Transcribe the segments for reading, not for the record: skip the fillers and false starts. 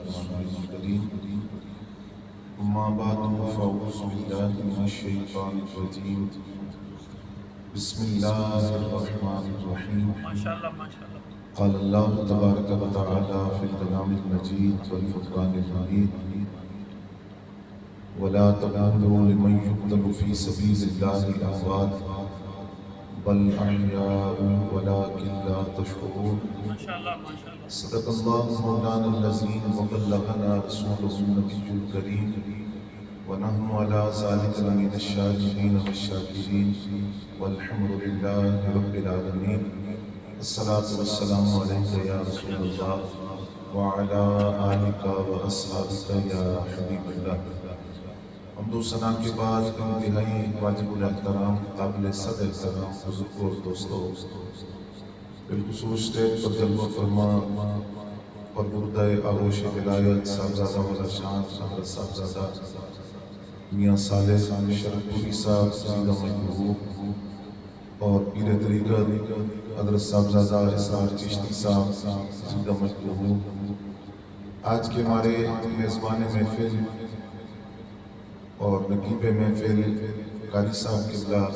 رسول کریم اما بعد فاعوذ باللہ من الشیطان الرجیم بسم اللہ الرحمن الرحیم قال اللہ تبارک و تعالی فی الکلام المجید والفرقان الحمید ولا تقولوا لمن يقتل في سبيل الله اموات بل احیاء ولكن لا تشعرون صدق اللہ مولانا العظیم وبلغنا رسوله النبی الکریم ونحن على ذلك لمن الشاهدين والشاكرين والحمد لله رب العالمين الصلاة والسلام عليك يا رسول الله وعلى آلك وأصحابك يا حبيب الله. حمد و ثنا کے بعد انتہائی واجب الاحترام قابل صد احترام بزرگ اور دوستو، بالخصوص اسٹیج پر جلوہ فرما اور بردہ آغوش ولایت صاحبزادہ والا شان حضرت صاحبزادہ میاں صالح شرف پوری صاحب سیدہ محبوب اور پیر طریقت حضرت صاحبزادہ اسرار چشتی صاحب سیدہ محبوب، آج کے ہمارے میزبان محفل اور نقیب محفل قاری صاحب قبلہ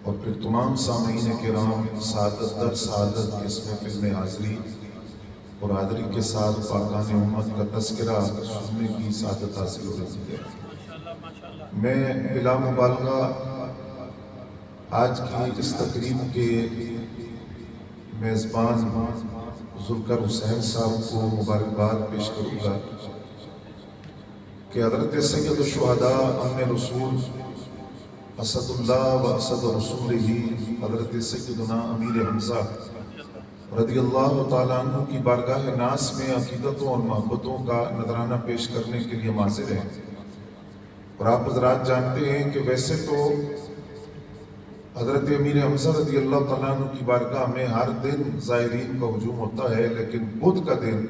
اور پھر تمام سامعین کرام سعادت در سعادت اس محفل میں حاضری اور حاضری کے ساتھ پاکان امت کا تذکرہ سننے کی سعادت حاصل ہو رہی ہے. میں بلا مبالغہ آج کی اس تقریب کے میزبان ذوالفقار حسین صاحب کو مبارکباد پیش کروں گا کہ حضرت سید الشہداء ام رسول اسد اللہ و اسد رسول ہی حضرت سیدنا امیر حمزہ رضی اللہ تعالیٰ عنہ کی بارگاہ ناس میں عقیدتوں اور محبتوں کا نذرانہ پیش کرنے کے لیے حاضر ہیں. اور آپ حضرات جانتے ہیں کہ ویسے تو حضرت امیر حمزہ رضی اللہ تعالیٰ عنہ کی بارگاہ میں ہر دن زائرین کا ہجوم ہوتا ہے، لیکن بدھ کا دن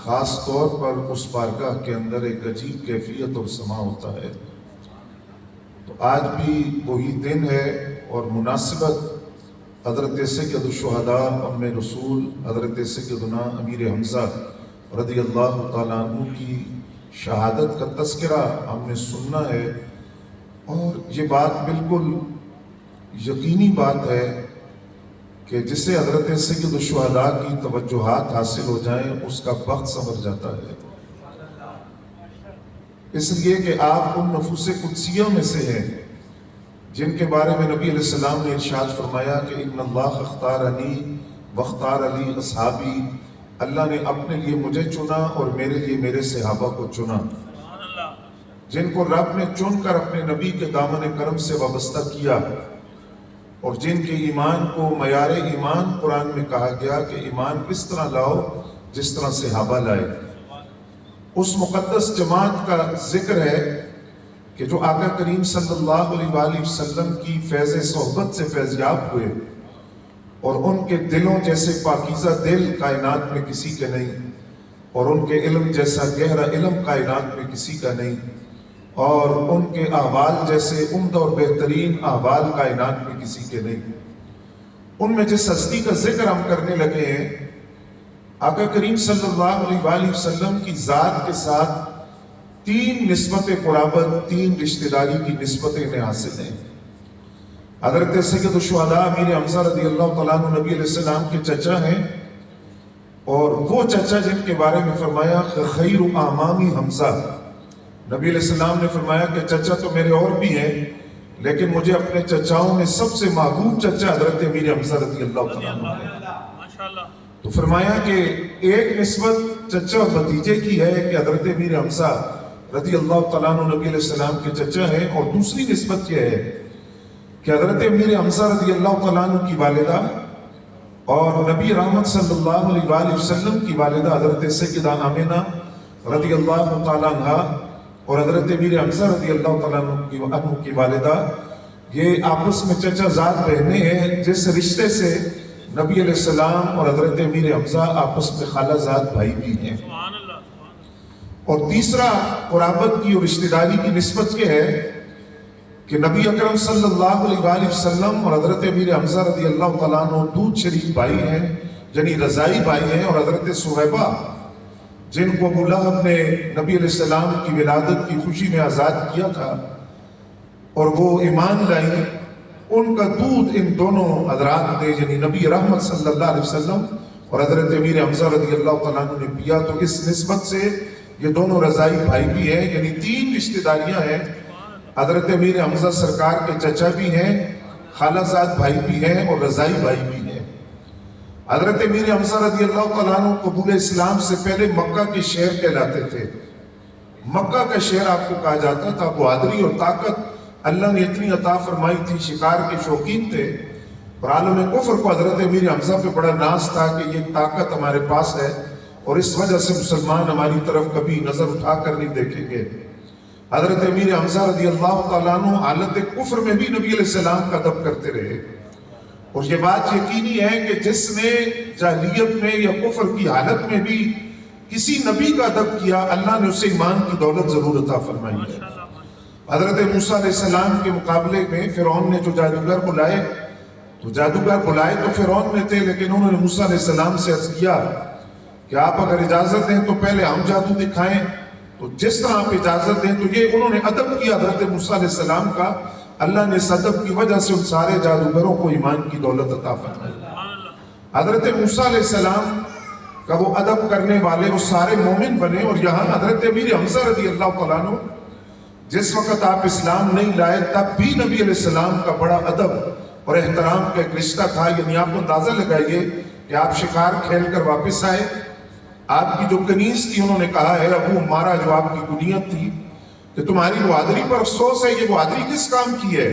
خاص طور پر اس بارگاہ کے اندر ایک عجیب کیفیت اور سما ہوتا ہے. تو آج بھی وہی دن ہے اور مناسبت حضرت سید الشہداء ام رسول حضرت سیدنا امیر حمزہ رضی اللہ تعالیٰ عنہ کی شہادت کا تذکرہ ہم نے سننا ہے. اور یہ بات بالکل یقینی بات ہے کہ جسے حضرت سید الشہداء کی توجہات حاصل ہو جائیں اس کا بخت سنور جاتا ہے، اس لیے کہ آپ ان نفوس قدسیوں میں سے ہیں جن کے بارے میں نبی علیہ السلام نے ارشاد فرمایا کہ ان اللہ اختارنی واختار علی اصحابی، اللہ نے اپنے لیے مجھے چنا اور میرے لیے میرے صحابہ کو چنا، جن کو رب نے چن کر اپنے نبی کے دامن کرم سے وابستہ کیا اور جن کے ایمان کو معیار ایمان قرآن میں کہا گیا کہ ایمان اس طرح لاؤ جس طرح صحابہ لائے. اس مقدس جماعت کا ذکر ہے کہ جو آقا کریم صلی اللہ علیہ وآلہ وسلم کی فیض صحبت سے فیضیاب ہوئے اور ان کے دلوں جیسے پاکیزہ دل کائنات میں کسی کے نہیں، اور ان کے علم جیسا گہرا علم کائنات میں کسی کا نہیں، اور ان کے احوال جیسے عمدہ اور بہترین احوال کائنات میں کسی کے نہیں. ان میں جس ہستی کا ذکر ہم کرنے لگے ہیں، آقا کریم صلی اللہ علیہ وآلہ وسلم کی ذات کے ساتھ تین نسبت قرابت، تین رشتہ داری کی نسبتیں انہیں حاصل ہیں. حضرت سید الشہداء امیر حمزہ رضی اللہ تعالیٰ عنہ نبی علیہ السلام کے چچا ہیں، اور وہ چچا جن کے بارے میں فرمایا خیر اعمامی حمزہ، نبی علیہ السلام نے فرمایا کہ چچا تو میرے اور بھی ہیں لیکن مجھے اپنے چچاؤں میں سب سے محبوب چچا حضرت امیر حمزہ رضی اللہ تعالیٰ عنہ ہے. تو فرمایا کہ ایک نسبت چچا اور بھتیجے کی ہے کہ حضرت امیر حمزہ رضی اللہ تعالیٰ عنہ نبی علیہ السلام کے چچا ہیں، اور دوسری نسبت یہ ہے کہ حضرت امیر حمزہ رضی اللہ تعالیٰ عنہ کی والدہ اور نبی رحمت صلی اللہ علیہ وآلہ وسلم کی والدہ حضرت سیدہ آمنہ رضی اللہ تعالیٰ عنہ اور حضرت امیر حمزہ رضی اللہ تعالیٰ عنہ کی والدہ، یہ آپس میں چچا زاد بہنیں ہیں، جس رشتے سے نبی علیہ السلام اور حضرت امیر حمزہ آپس میں خالہ زاد بھائی بھی ہیں. اور تیسرا قرابت کی اور رشتہ داری کی نسبت یہ ہے کہ نبی اکرم صلی اللہ علیہ وآلہ وسلم اور حضرت امیر حمزہ رضی اللہ تعالیٰ عنہ دودھ شریک بھائی ہیں، یعنی رضائی بھائی ہیں، اور حضرت صہیبہ جن کو ابو لہب نے نبی علیہ السلام کی ولادت کی خوشی میں آزاد کیا تھا اور وہ ایمان لائی، ان کا دودھ ان دونوں حضرات نے یعنی نبی رحمت صلی اللہ علیہ وسلم اور حضرت امیر حمزہ رضی اللہ تعالیٰ عنہ نے پیا۔ تو اس نسبت سے یہ دونوں رضائی بھائی بھی ہیں، یعنی 3 رشتہ داریاں ہیں۔ حضرت امیر حمزہ سرکار کے چچا بھی ہیں، خالہ زاد بھائی بھی ہیں اور رضائی بھائی بھی ہیں۔ حضرت امیر حمزہ رضی اللہ تعالیٰ عنہ قبول اسلام سے پہلے مکہ کے شہر کہلاتے تھے۔ مکہ کا شہر آپ کو کہا جاتا تھا۔ بہادری اور طاقت اللہ نے اتنی عطا فرمائی تھی، شکار کے شوقین تھے، اور عالم کفر کو حضرت امیر حمزہ پہ بڑا ناز تھا کہ یہ طاقت ہمارے پاس ہے اور اس وجہ سے مسلمان ہماری طرف کبھی نظر اٹھا کر نہیں دیکھیں گے۔ حضرت امیر حمزہ رضی اللہ تعالیٰ عنہ حالت کفر میں بھی نبی علیہ السلام کا ادب کرتے رہے، اور یہ بات یقینی ہے کہ جس نے جاہلیت میں یا کفر کی حالت میں بھی کسی نبی کا ادب کیا، اللہ نے اسے ایمان کی دولت ضرور عطا فرمائی ہے۔ حضرت موسیٰ علیہ السلام کے مقابلے میں فرعون نے جو جادوگر بلائے تو فرعون میں تھے، لیکن انہوں نے موسیٰ علیہ السلام سے عرض کیا کہ آپ اگر اجازت دیں تو پہلے ہم جادو دکھائیں۔ تو جس طرح آپ اجازت دیں، تو یہ انہوں نے ادب کیا حضرت موسیٰ علیہ السلام کا۔ اللہ نے اس ادب کی وجہ سے ان سارے جادوگروں کو ایمان کی دولت عطا فرمائی۔ حضرت موسیٰ علیہ السلام کا وہ ادب کرنے والے وہ سارے مومن بنے، اور یہاں حضرت امیر حمزہ رضی اللہ تعالیٰ عنہ جس وقت آپ اسلام نہیں لائے تب بھی نبی علیہ السلام کا بڑا ادب اور احترام کا ایک رشتہ تھا۔ یعنی آپ اندازہ لگائیے کہ آپ شکار کھیل کر واپس آئے، آپ کی جو کنیز تھی انہوں نے کہا ہے ابو ہمارا جو آپ کی کنیت تھی کہ تمہاری بہادری پر افسوس ہے، یہ بہادری کس کام کی ہے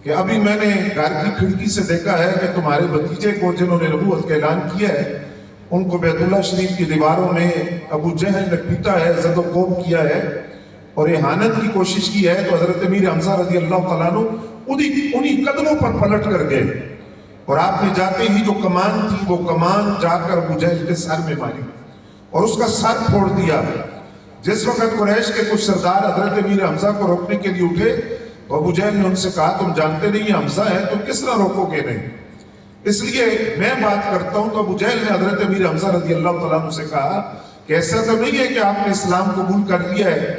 کہ ابھی میں نے گھر کی کھڑکی سے دیکھا ہے کہ تمہارے بھتیجے کو جنہوں نے نبوت کا اعلان کیا ہے ان کو بیت اللہ شریف کی دیواروں میں ابو جہل نے پیٹا ہے، زد و کوب کیا ہے اور اہانت کی کوشش کی ہے۔ تو حضرت امیر حمزہ رضی اللہ تعالیٰ عنہ انہی قدموں پر پلٹ کر گئے، اور آپ نے جاتے ہی جو کمان تھی وہ کمان جا کر ابو جہل کے سر میں ماری اور اس کا سر پھوڑ دیا۔ جس وقت قریش کے کچھ سردار حضرت امیر حمزہ کو روکنے کے لیے اٹھے تو ابو جہل نے ان سے کہا تم جانتے نہیں یہ حمزہ ہے تو کس طرح روکو گے نہیں، اس لیے میں بات کرتا ہوں۔ تو ابو جہل نے حضرت امیر حمزہ رضی اللہ تعالیٰ عنہ سے کہا کہ ایسا تو نہیں ہے کہ آپ نے اسلام قبول کر لیا ہے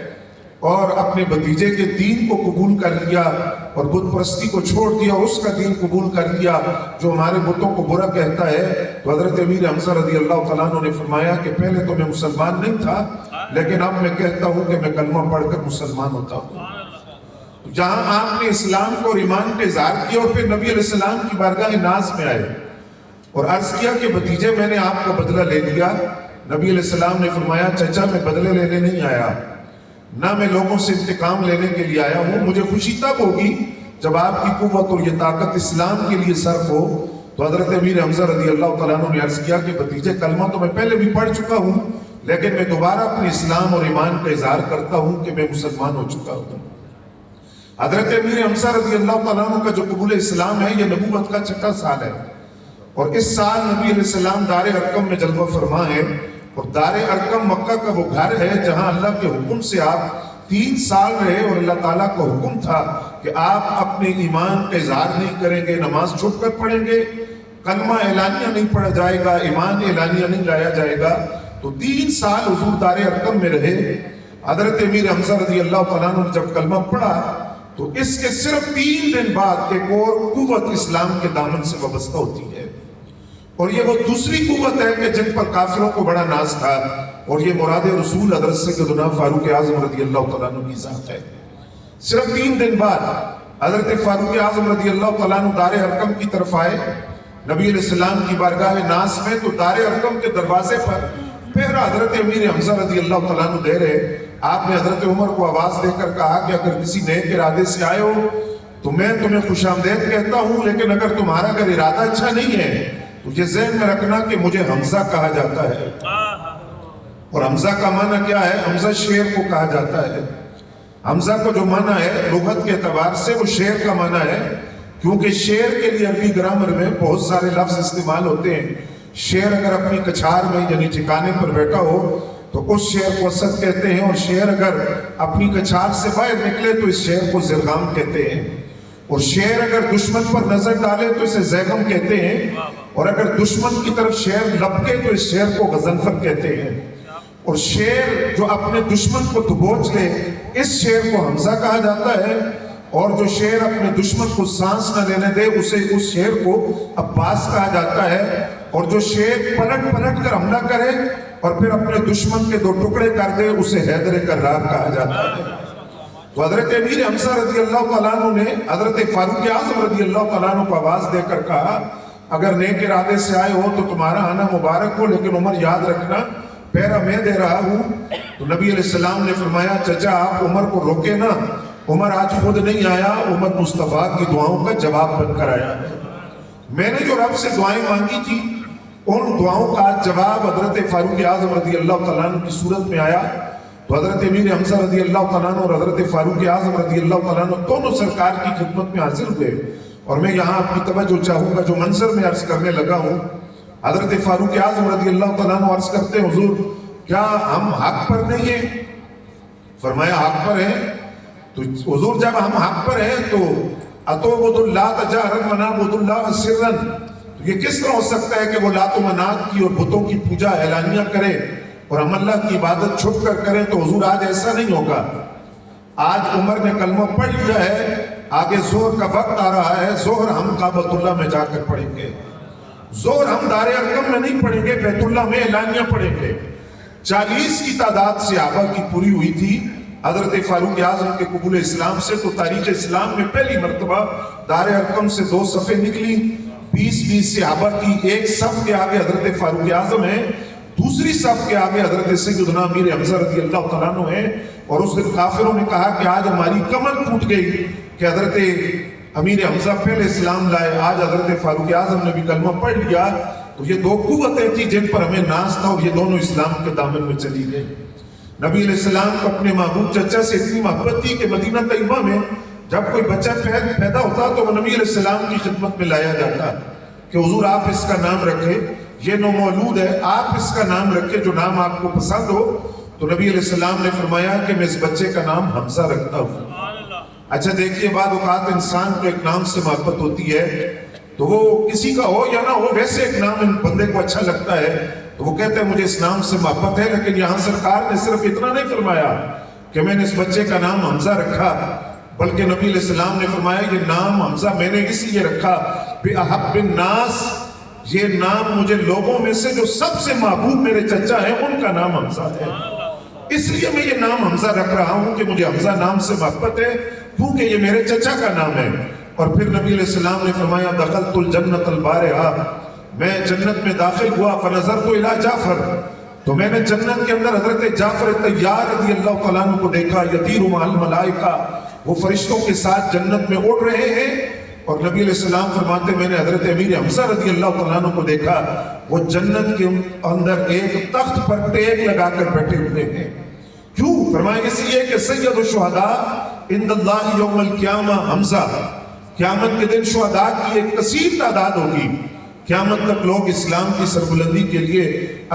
اور اپنے بھتیجے کے دین کو قبول کر لیا اور بت پرستی کو چھوڑ دیا، اس کا دین قبول کر لیا جو ہمارے بتوں کو برا کہتا ہے۔ تو حضرت امیر حمزہ رضی اللہ تعالیٰ عنہ نے فرمایا کہ پہلے تو میں مسلمان نہیں تھا، لیکن اب میں کہتا ہوں کہ میں کلمہ پڑھ کر مسلمان ہوتا ہوں۔ جہاں آپ نے اسلام کو اور ایمان کا اظہار کیا اور پھر نبی علیہ السلام کی بارگاہ ناز میں آئے اور عرض کیا کہ بھتیجے میں نے آپ کا بدلہ لے لیا، نبی علیہ السلام نے فرمایا چچا میں بدلے لینے نہیں آیا، نہ میں لوگوں سے انتقام لینے کے لیے آیا ہوں، مجھے خوشی تب ہوگی جب آپ کی قوت اور یہ طاقت اسلام کے لیے صرف ہو۔ تو حضرت امیر حمزہ رضی اللہ تعالیٰ عنہ نے عرض کیا کہ بھتیجے کلمہ تو میں پہلے بھی پڑھ چکا ہوں، لیکن میں دوبارہ اپنے اسلام اور ایمان کا اظہار کرتا ہوں کہ میں مسلمان ہو چکا ہوں۔ حضرت امیر حمزہ رضی اللہ تعالیٰ عنہ کا جو قبول اسلام ہے یہ نبوت کا 6واں سال ہے، اور اس سال نبی علیہ السلام دار ارقم میں جلوہ فرما ہے، اور دار ارقم مکہ کا وہ گھر ہے جہاں اللہ کے حکم سے آپ 3 سال رہے، اور اللہ تعالیٰ کا حکم تھا کہ آپ اپنے ایمان کا اظہار نہیں کریں گے، نماز چھپ کر پڑھیں گے، کلمہ اعلانیہ نہیں پڑھا جائے گا، ایمان اعلانیہ نہیں لایا جائے گا۔ تو 3 سال حضور دار ارقم میں رہے۔ حضرت امیر حمزہ رضی اللہ تعالیٰ عنہ نے جب کلمہ پڑھا تو اس کے صرف 3 دن بعد ایک اور قوت اسلام کے دامن سے وابستہ ہوتی ہے، اور یہ وہ دوسری قوت ہے کہ جن پر کافروں کو بڑا ناز تھا، اور یہ مراد رسول حضرت سیدنا فاروق اعظم رضی اللہ تعالیٰ عنہ کی ذات ہے۔ صرف 3 دن بعد حضرت فاروق اعظم رضی اللہ تعالیٰ عنہ دار ارقم کی طرف آئے نبی علیہ السلام کی بارگاہ ناز میں، تو دار ارقم کے دروازے پر پہرا حضرت امیر حمزہ رضی اللہ تعالیٰ عنہ دے رہے۔ آپ نے حضرت عمر کو آواز دے کر کہا کہ اگر کسی نیک ارادے سے آئے ہو تو میں تمہیں خوش آمدید کہتا ہوں، لیکن اگر تمہارا ارادہ اچھا نہیں ہے تو یہ ذہن میں رکھنا کہ مجھے حمزہ کہا جاتا ہے، اور حمزہ کا معنی کیا ہے؟ حمزہ شیر کو کہا جاتا ہے۔ حمزہ کو جو معنی ہے لغت کے اعتبار سے وہ شیر کا معنی ہے، کیونکہ شیر کے لیے عربی گرامر میں بہت سارے لفظ استعمال ہوتے ہیں۔ شیر اگر اپنی کچھار میں یعنی ٹھکانے پر بیٹھا ہو تو اس شیر کو اسد کہتے ہیں، اور شیر اگر اپنی کچھار سے باہر نکلے تو اس شیر کو زرغام کہتے ہیں، اور شیر اگر دشمن پر نظر ڈالے تو اسے زیغم کہتے ہیں، اور اگر دشمن کی طرف شیر لپکے تو اس شیر کو غضنفر کہتے ہیں۔ اور شیر جو اپنے دشمن کو دبوچ لے اس شیر کو حمزہ کہا جاتا ہے، اور جو شیر اپنے دشمن کو سانس نہ لینے دے اسے اس شیر کو عباس کہا جاتا ہے، اور جو شیر پلٹ کر حملہ کرے اور پھر اپنے دشمن کے 2 ٹکڑے کر دے اسے حیدر کرار کہا جاتا ہے۔ تو حضرت امیر حمزہ رضی اللہ تعالیٰ عنہ نے حضرت فاروق اعظم رضی اللہ تعالیٰ عنہ کو آواز دے کر کہا اگر نیک ارادے سے آئے ہو تو تمہارا آنا مبارک ہو، لیکن عمر یاد رکھنا پہرا میں دے رہا ہوں۔ تو نبی علیہ السلام نے فرمایا چچا آپ عمر کو روکے نا، عمر آج خود نہیں آیا، عمر مصطفیٰ کی دعاؤں کا جواب بن کر آیا ہے۔ میں نے جو رب سے دعائیں مانگی تھی ان دعاؤں کا جواب حضرت فاروق اعظم رضی اللہ تعالیٰ عنہ کی صورت میں آیا۔ تو حضرت امیر حمزہ رضی اللہ تعالیٰ عنہ اور حضرت فاروق اعظم رضی اللہ تعالیٰ عنہ دونوں سرکار کی خدمت میں حاضر ہوئے، اور میں یہاں آپ کی توجہ چاہوں گا جو منظر میں عرض کرنے لگا ہوں۔ حضرت فاروق اعظم رضی اللہ تعالیٰ عنہ عرض کرتے ہیں حضور کیا ہم حق پر نہیں ہیں؟ فرمایا حق پر ہیں۔ تو حضور جب ہم حق پر ہیں تو اتعبد اللہ تجہرا ونعبد اللہ سرا، تو یہ کس طرح ہو سکتا ہے کہ وہ لات و منات کی اور بتوں کی پوجا اعلانیہ کرے اور ہم اللہ کی عبادت چھپ کر کریں؟ تو حضور آج ایسا نہیں ہوگا، آج عمر نے کلمہ پڑھ لیا ہے، آگے ظہر کا وقت آ رہا ہے، ظہر ہم کعبۃ اللہ میں جا کر پڑھیں گے، ظہر ہم دار ارقم میں نہیں پڑھیں گے، بیت اللہ میں اعلانیہ پڑھیں گے۔ 40 کی تعداد صحابہ کی پوری ہوئی تھی حضرت فاروق اعظم کے قبول اسلام سے، تو تاریخ اسلام میں پہلی مرتبہ دار ارقم سے 2 صفیں نکلی، 20 صحابہ کی ایک صف کے آگے حضرت فاروق اعظم ہیں، دوسری صف کے آگے حضرت سیدنا امیر حمزہ رضی اللہ تعالیٰ عنہ ہیں۔ اور اس دن کافروں نے کہا کہ آج ہماری کمر ٹوٹ گئی کہ حضرت امیر حمزہ پہلے اسلام لائے، آج حضرت فاروق اعظم نے بھی کلمہ پڑھ لیا۔ تو یہ 2 قوتیں تھیں جن پر ہمیں ناز تھا، اور یہ دونوں اسلام کے دامن میں چلی گئی۔ نبی علیہ السلام کو اپنے محبوب چچا سے اتنی محبت تھی کہ مدینہ طیبہ میں جب کوئی بچہ پیدا ہوتا تو وہ نبی علیہ السلام کی خدمت میں لایا جاتا کہ حضور آپ اس کا نام رکھیں، یہ نومولود ہے، آپ اس کا نام رکھیں جو نام آپ کو پسند ہو۔ تو نبی علیہ السلام نے فرمایا کہ میں اس بچے کا نام حمزہ رکھتا ہوں۔ اچھا دیکھیے بعض اوقات انسان کو ایک نام سے محبت ہوتی ہے تو وہ کسی کا ہو یا نہ ہو، ویسے ایک نام بندے کو اچھا لگتا ہے تو وہ کہتے ہیں مجھے اس نام سے محبت ہے، لیکن یہاں سرکار نے صرف اتنا نہیں فرمایا کہ میں نے اس بچے کا نام حمزہ رکھا، بلکہ نبی علیہ السلام نے فرمایا یہ نام حمزہ میں نے اس لیے رکھا بِأَحَبِّ النَّاسِ، یہ نام مجھے لوگوں میں سے جو سب سے محبوب میرے چچا ہیں ان کا نام حمزہ ہے، اس لیے میں یہ نام حمزہ رکھ رہا ہوں کہ مجھے حمزہ نام سے محبت ہے کیونکہ یہ میرے چچا کا نام ہے۔ اور پھر نبی علیہ السلام نے فرمایا دخلت الجنت البارحہ، میں جنت میں داخل ہوا فنظرت الی جعفر، تو میں نے جنت کے اندر حضرت جعفر طیار رضی اللہ تعالیٰ عنہ کو دیکھا، یطیر مع الملائکہ، وہ فرشتوں کے ساتھ جنت میں اڑ رہے ہیں۔ اور نبی علیہ السلام فرماتے میں نے حضرت امیر حمزہ رضی اللہ تعالیٰ عنہ کو دیکھا، وہ جنت کے اندر ایک تخت پر ٹیک لگا کر بیٹھے ہوئے ہیں۔ کیوں؟ فرمایا اس لیے کہ سید الشہداء عند اللہ یوم القیامہ حمزہ، قیامت کے دن شہداء کی ایک کثیر تعداد ہوگی، قیامت تک لوگ اسلام کی سربلندی کے لیے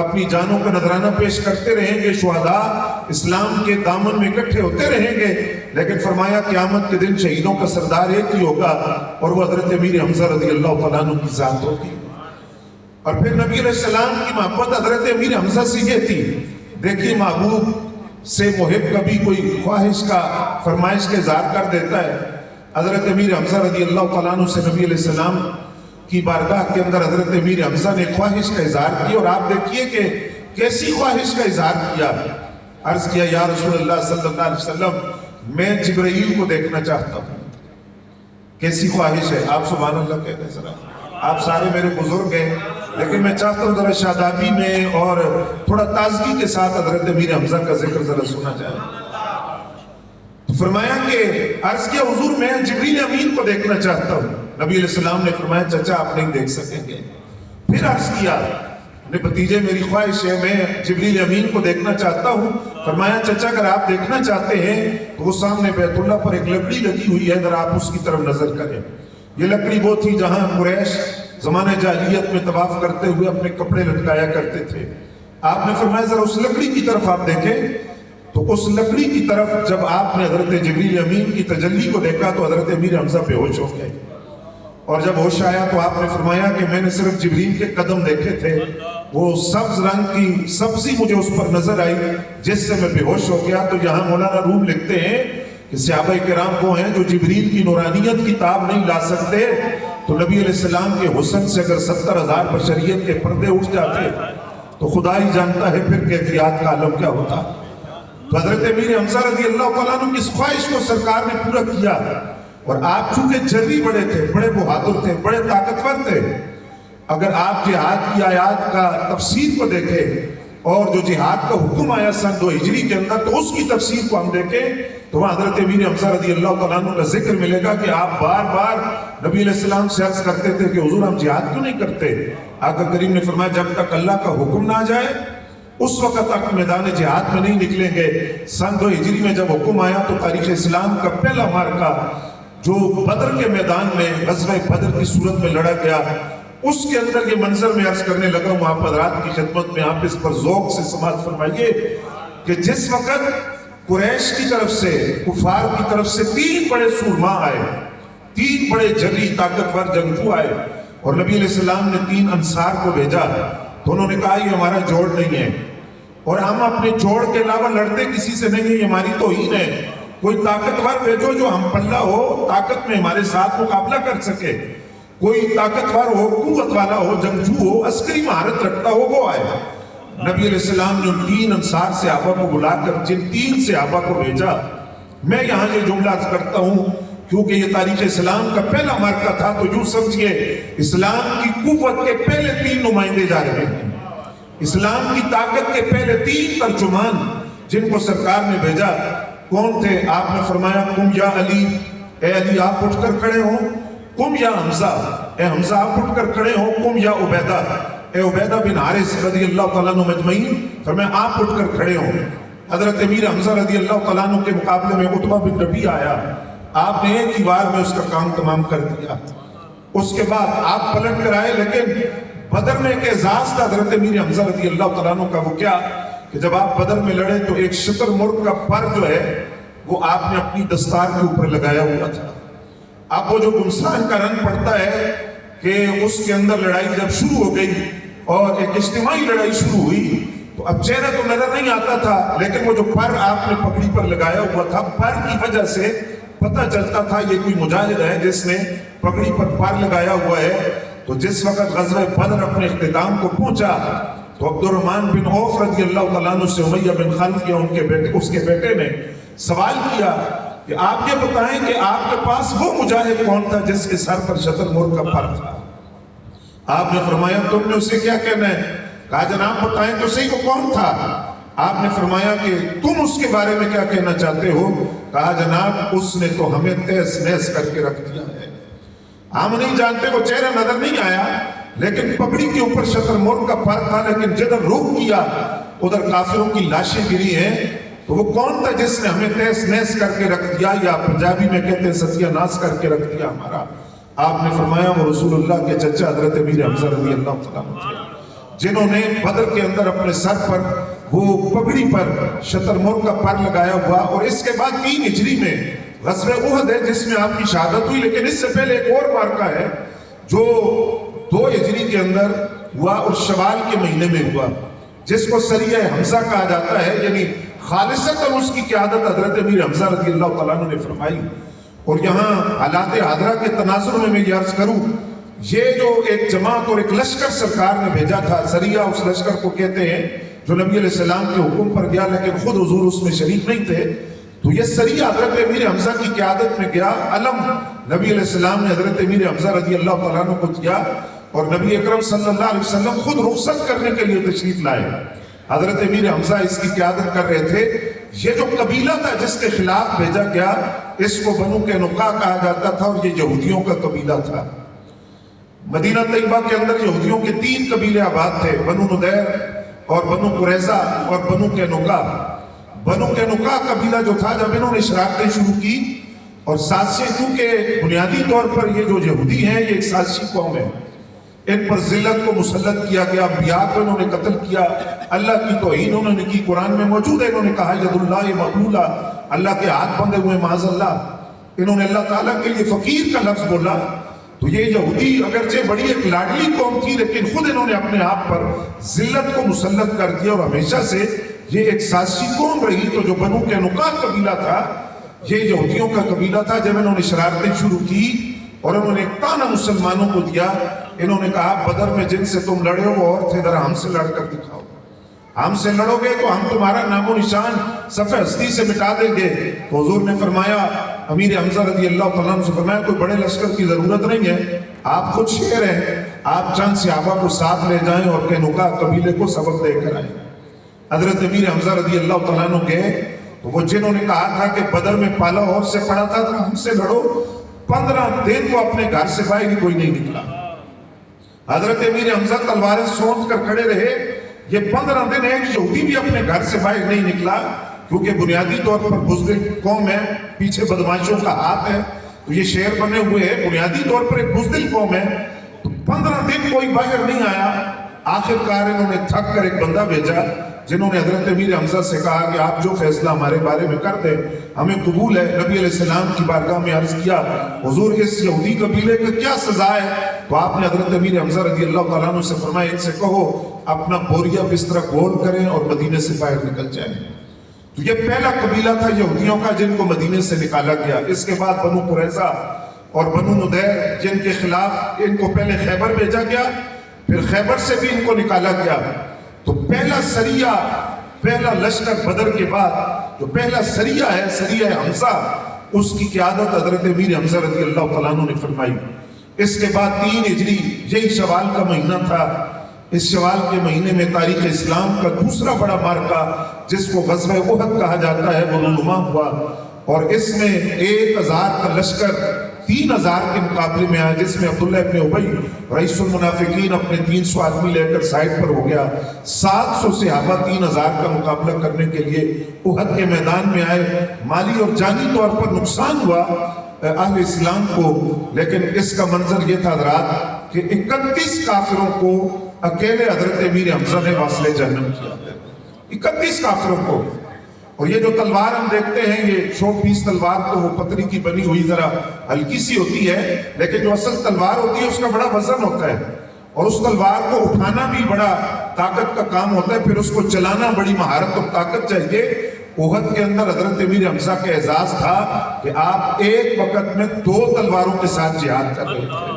اپنی جانوں کا نذرانہ پیش کرتے رہیں گے، شہداء اسلام کے دامن میں اکٹھے ہوتے رہیں گے، لیکن فرمایا قیامت کے دن شہیدوں کا سردار ایک ہی ہوگا اور وہ حضرت امیر حمزہ رضی اللہ تعالیٰ عنہ کی ذات ہوگی۔ اور پھر نبی علیہ السلام کی محبت حضرت امیر حمزہ سے یہ تھی، دیکھیے محبوب سے محب کبھی کوئی خواہش کا فرمائش کا اظہار کر دیتا ہے۔ حضرت امیر حمزہ رضی اللہ تعالیٰ عنہ سے نبی علیہ السلام کی بارگاہ کے اندر حضرت امیر حمزہ نے خواہش کا اظہار کیا، اور آپ دیکھیے کہ کیسی خواہش کا اظہار کیا۔ عرض کیا یا رسول اللہ صلی اللہ علیہ وسلم میں جبرائیل کو دیکھنا چاہتا ہوں۔ کیسی خواہش ہے، آپ سبحان اللہ کہتے ہیں، ذرا آپ سارے میرے بزرگ ہیں لیکن میں چاہتا ہوں ذرا شادابی میں اور تھوڑا تازگی کے ساتھ حضرت امیر حمزہ کا ذکر ذرا سنا جائے۔ تو فرمایا کہ عرض کیا حضور میں جبریل امین کو دیکھنا چاہتا ہوں۔ نبی علیہ السلام نے فرمایا چچا آپ نہیں دیکھ سکیں گے۔ پھر عرض کیا بھتیجے میری خواہش ہے میں جبریل امین کو دیکھنا چاہتا ہوں۔ فرمایا چچا اگر آپ دیکھنا چاہتے ہیں تو وہ سامنے بیت اللہ پر ایک لکڑی لگی ہوئی ہے، اگر آپ اس کی طرف نظر کریں۔ یہ لکڑی وہ تھی جہاں قریش زمانہ جاہلیت میں طواف کرتے ہوئے اپنے کپڑے لٹکایا کرتے تھے۔ آپ نے فرمایا ذرا اس لکڑی کی طرف آپ دیکھیں، تو اس لکڑی کی طرف جب آپ نے حضرت جبریل امین کی تجلی کو دیکھا تو حضرت امیر حمزہ بے ہوش ہو گئے، اور جب ہوش آیا تو آپ نے فرمایا کہ میں نے صرف جبریل کے قدم دیکھے تھے، وہ سبز رنگ کی سبزی مجھے اس پر نظر آئی جس سے میں بے ہوش ہو گیا. تو یہاں مولانا روم لکھتے ہیں کہ صحابہ کرام وہ ہیں جو جبریل کی نورانیت کی تاب نہیں لا سکتے، تو نبی علیہ السلام کے حسن سے اگر 70,000 بشریت کے پردے اٹھ جاتے تو خدا ہی جانتا ہے پھر کیفیات کا عالم کیا ہوتا. تو حضرت امیر حمزہ رضی اللہ تعالیٰ عنہ کی اس خواہش کو سرکار نے پورا کیا. اور آپ چونکہ جری بڑے تھے، بڑے بہادر تھے، بڑے طاقتور تھے، اگر آپ جہاد کی آیات کا تفسیر کو دیکھیں اور جو جہاد کا حکم آیا سن 2 ہجری کے اندر، تو اس کی تفسیر کو ہم دیکھیں تو وہاں حضرت امیر حمزہ رضی اللہ تعالیٰ عنہ کا ذکر ملے گا کہ آپ بار بار نبی علیہ السلام سے عرض کرتے تھے کہ حضور ہم جہاد کیوں نہیں کرتے؟ آقا کریم نے فرمایا جب تک اللہ کا حکم نہ جائے اس وقت تک میدان جہاد میں نہیں نکلیں گے. سن 2 ہجری میں جب حکم آیا تو تاریخ اسلام کا پہلا معرکہ جو بدر کے میدان میں غزوہ بدر کی صورت میں لڑا گیا، اس کے اندر یہ منظر میں عرض کرنے لگا ہوں آپ حضرات کی خدمت میں. آپ اس پر ذوق سے سماعت فرمائیے کہ جس وقت قریش کی طرف سے، کفار کی طرف سے 3 بڑے سورما آئے، 3 بڑے جنگی طاقتور جنگجو آئے، اور نبی علیہ السلام نے 3 انصار کو بھیجا، تو انہوں نے کہا یہ ہمارا جوڑ نہیں ہے اور ہم اپنے جوڑ کے علاوہ لڑتے کسی سے نہیں ہیں، یہ ہماری توہین ہے. کوئی طاقتور بھیجو جو ہم پلہ ہو، طاقت میں ہمارے ساتھ مقابلہ کر سکے. کوئی طاقتور ہو، قوت والا ہو، جنگجو ہو، عسکری مہارت رکھتا ہو، وہ آئے. نبی علیہ السلام نے ان 3 انصار صحابہ کو بلا کر جن 3 صحابہ کو بھیجا، میں یہاں یہ جملہ عرض کرتا ہوں کیونکہ یہ تاریخ اسلام کا پہلا معرکہ تھا، تو یوں سمجھئے اسلام کی قوت کے پہلے 3 نمائندے جا رہے ہیں، اسلام کی طاقت کے پہلے 3 ترجمان جن کو سرکار نے بھیجا. کون تھے؟ آپ نے فرمایا قم یا علی، اے علی آپ اٹھ کر کھڑے ہوں. قم یا حمزہ، اے حمزہ آپ اٹھ کر کھڑے ہوں. قم یا عبیدہ، اے عبیدہ بن حارث رضی اللہ تعالیٰ عنہ مجمعین، فرمایا آپ اٹھ کر کھڑے ہوں. حضرت امیر حمزہ رضی اللہ تعالیٰ عنہ کے مقابلے میں عتبہ بن ربیعہ آیا، آپ نے ایک ہی بار میں اس کا کام تمام کر دیا. اس کے بعد آپ پلٹ کر آئے، لیکن بدر میں ایک اعزاز تھا حضرت امیر حمزہ رضی اللہ تعالیٰ عنہ کا. وہ کیا کہ جب آپ بدر میں لڑے تو ایک شتر مرغ کا پر جو ہے وہ آپ نے اپنی دستار کے اوپر لگایا ہوا تھا. اب وہ جو گمسان کا رنگ پڑتا ہے کہ اس کے اندر لڑائی جب شروع ہو گئی اور ایک اجتماعی لڑائی شروع ہوئی تو اب چہرہ تو نظر نہیں آتا تھا، لیکن وہ جو پر آپ نے پگڑی پر لگایا ہوا تھا، پر کی وجہ سے پتہ چلتا تھا یہ کوئی مجاہد ہے جس نے پگڑی پر لگایا ہوا ہے. تو جس وقت غزوہ بدر اپنے اختتام کو پہنچا تو عبد الرحمن بن عوف رضی اللہ تعالیٰ عنہ سے امیہ بن خلف یا اس کے بیٹے نے سوال کیا کہ آپ یہ بتائیں کہ آپ کے پاس وہ مجاہد کون تھا جس کے سر پر شتر مرغ کا پر تھا؟ آپ نے فرمایا تم نے اسے کیا کہنا ہے؟ کہا جناب بتائیں تو صحیح وہ کون تھا؟ آپ نے فرمایا کہ تم اس کے بارے میں کیا کہنا چاہتے ہو؟ کہا جناب اس نے تو ہمیں تیس نیس کر کے رکھ دیا ہے. ہم نہیں جانتے، وہ چہرہ نظر نہیں آیا لیکن پگڑی کے اوپر شتر مرغ کا پر تھا، لیکن جدھر رخ کیا ادھر کافروں کی لاشیں گری ہیں. تو وہ کون تھا جس نے ہمیں تیس نیس کر کے رکھ دیا، یا پنجابی میں کہتے ہیں ستیہ ناس کر کے رکھ دیا ہمارا؟ آپ نے فرمایا وہ رسول اللہ کے چچا حضرت امیر حمزہ رضی اللہ تعالیٰ عنہ تھے جنہوں نے بدر کے اندر اپنے سر پر وہ پگڑی پر شتر مرغ کا پر لگایا ہوا. اور اس کے بعد 3 ہجری میں غزوہ احد ہے جس میں آپ کی شہادت ہوئی، لیکن اس سے پہلے ایک اور معرکہ ہے جو 2 ہجری کے اندر ہوا اور شوال کے مہینے میں ہوا، جس کو سریہ حمزہ کہا جاتا ہے، یعنی خالصتاً اس کی قیادت حضرت امیر حمزہ رضی اللہ تعالیٰ عنہ نے فرمائی. اور یہاں حالات حاضرہ کے تناظر میں یہ عرض کروں، یہ جو ایک جماعت اور ایک لشکر سرکار نے بھیجا تھا، سریہ اس لشکر کو کہتے ہیں جو نبی علیہ السلام کے حکم پر گیا لیکن خود حضور اس میں شریک نہیں تھے. تو یہ سریہ حضرت امیر حمزہ کی قیادت میں گیا. علم نبی علیہ السلام نے حضرت امیر حمزہ رضی اللہ تعالیٰ عنہ کو دیا اور نبی اکرم صلی اللہ علیہ وسلم خود رخصت کرنے کے لیے تشریف لائے. حضرت امیر حمزہ اس کی قیادت کر رہے تھے. یہ جو قبیلہ تھا جس کے خلاف بھیجا گیا اس کو بنو قینقاع کہا جاتا تھا اور یہ یہودیوں کا قبیلہ تھا. مدینہ طیبہ کے اندر یہودیوں کے 3 قبیلے آباد تھے، بنو نضیر اور بنو قریظہ اور بنو قینقاع. بنو قینقاع قبیلہ جو تھا، جب انہوں نے شرارتیں شروع کی اور سازشیں، کیونکہ بنیادی طور پر یہ جو یہودی ہیں یہ ایک سازشی قوم ہے، ان پر ذلت کو مسلط کیا گیا، انبیاء کو انہوں نے قتل کیا، اللہ کی توہین انہوں نے کی. قرآن میں موجود ہے، انہوں نے کہا ید اللہ مغلولہ، اللہ کے ہاتھ بندھے ہوئے معاذ اللہ. انہوں نے اللہ تعالیٰ کے لیے فقیر کا لفظ بولا. تو یہ یہودی اگرچہ بڑی ایک لاڈلی قوم تھی، لیکن خود انہوں نے اپنے آپ پر ذلت کو مسلط کر دیا، اور ہمیشہ سے یہ ایک سازشی قوم رہی۔ تو جو بنو قینقاع قبیلہ تھا، یہ یہودیوں کا قبیلہ تھا۔ جب انہوں نے شرارتیں شروع کی اور انہوں نے ایک تانا مسلمانوں کو دیا، انہوں نے کہا بدر میں جن سے تم لڑے ہو وہ اور تھے، ذرا ہم سے لڑ کر دکھاؤ، ہم سے لڑو گے تو ہم تمہارا نام و نشان صفحہ ہستی سے مٹا دیں گے۔ تو حضور نے فرمایا، امیر حمزہ رضی اللہ تعالیٰ عنہ سے فرمایا، کوئی بڑے لشکر کی ضرورت نہیں ہے، آپ خود شیر ہیں، آپ چند صحابہ کو ساتھ لے جائیں اور قینقاع قبیلے کو سبق دے کر آئیں۔ حضرت امیر حمزہ رضی اللہ تعالیٰ عنہ گئے، تو وہ جنہوں نے کہا تھا کہ بدر میں پالا اور سے پڑا تھا تو ہم سے لڑو، 15 دن کو اپنے گھر سے باہر ہی کوئی نہیں نکلا۔ حضرت امیر حمزہ تلواریں سونت کر کھڑے رہے، یہ 15 دن ایک یہودی بھی اپنے گھر سے باہر نہیں نکلا، کیونکہ بنیادی طور پر بزدل قوم ہے، پیچھے بدماشوں کا ہاتھ ہے، تو یہ شہر بنے ہوئے ہیں، بنیادی طور پر ایک بزدل قوم ہے۔ تو 15 دن کوئی باہر نہیں آیا۔ آخرکار انہوں نے تھک کر ایک بندہ بھیجا، جنہوں نے حضرت امیر حمزہ سے کہا کہ آپ جو فیصلہ ہمارے بارے میں کر دیں ہمیں قبول ہے۔ نبی علیہ السلام کی بارگاہ میں عرض کیا، حضور اس یہودی قبیلے کا کیا سزا ہے؟ تو آپ نے حضرت امیر حمزہ رضی اللہ تعالیٰ عنہ سے فرمایا، ان سے کہو اپنا بوریا بستر گول کریں اور مدینے سے باہر نکل جائیں۔ تو یہ پہلا قبیلہ تھا یہودیوں کا جن کو مدینے سے نکالا گیا۔ اس کے بعد بنو قریظہ اور بنو نضیر، جن کے خلاف ان کو پہلے خیبر بھیجا گیا، پھر خیبر سے بھی ان کو نکالا گیا۔ تو پہلا سریہ، پہلا لشکر بدر کے بعد جو پہلا سریہ ہے، سریہ حمزہ، اس کی قیادت حضرت امیر حمزہ رضی اللہ تعالیٰ عنہ نے فرمائی۔ اس کے بعد 3 ہجری، یہی شوال کا مہینہ تھا، اس شوال کے مہینے میں تاریخ اسلام کا دوسرا بڑا معرکہ جس کو غزوہ احد کہا جاتا ہے وہ رونما ہوا، اور اس میں 1000 کا لشکر 3000 کے مقابلے میں آیا، جس میں عبداللہ ابن ابی رئیس المنافقین اپنے 300 آدمی لے کر سائڈ پر ہو گیا۔ 700 صحابہ 3000 کا مقابلہ کرنے کے لیے احد کے میدان میں آئے۔ مالی اور جانی طور پر نقصان ہوا اہل اسلام کو، لیکن اس کا منظر یہ تھا حضرات کہ 31 کافروں کو اکیلے حضرت امیر حمزہ نے واصل جہنم کیا، 31 کافروں کو۔ اور یہ جو تلوار ہم دیکھتے ہیں، یہ شو پیس تلوار تو وہ پتری کی بنی ہوئی ذرا ہلکی سی ہوتی ہے، لیکن جو اصل تلوار ہوتی ہے اس کا بڑا وزن ہوتا ہے، اور اس تلوار کو اٹھانا بھی بڑا طاقت کا کام ہوتا ہے، پھر اس کو چلانا بڑی مہارت اور طاقت چاہیے۔ احد کے اندر حضرت امیر حمزہ کا اعزاز تھا کہ آپ ایک وقت میں 2 تلواروں کے ساتھ جہاد کر رہے تھے،